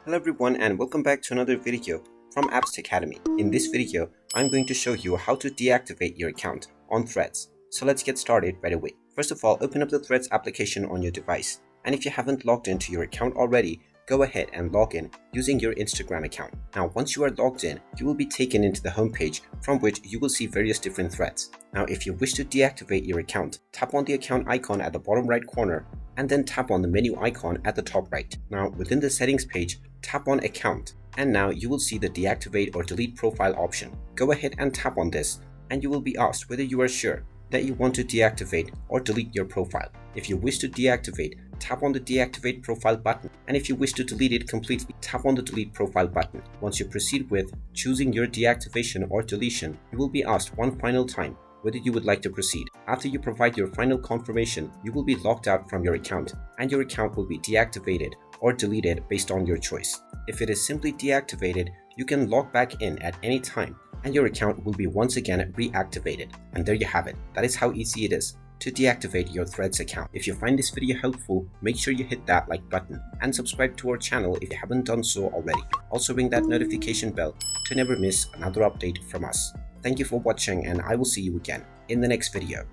Hello everyone and welcome back to another video from Apps Academy. In this video, I'm going to show you how to deactivate your account on Threads. So let's get started right away. First of all, open up the Threads application on your device. And if you haven't logged into your account already, go ahead and log in using your Instagram account. Now, once you are logged in, you will be taken into the homepage from which you will see various different threads. Now, if you wish to deactivate your account, tap on the account icon at the bottom right corner and then tap on the menu icon at the top right. Now, within the settings page, tap on account and now you will see the deactivate or delete profile option. Go ahead and tap on this and you will be asked whether you are sure that you want to deactivate or delete your profile. If you wish to deactivate, tap on the deactivate profile button, and if you wish to delete it completely, tap on the delete profile button. Once you proceed with choosing your deactivation or deletion, you will be asked one final time whether you would like to proceed. After you provide your final confirmation, you will be logged out from your account and your account will be deactivated or deleted based on your choice. If it is simply deactivated, you can log back in at any time and your account will be once again reactivated. And there you have it. That is how easy it is to deactivate your Threads account. If you find this video helpful, make sure you hit that like button and subscribe to our channel if you haven't done so already. Also ring that notification bell to never miss another update from us. Thank you for watching and I will see you again in the next video.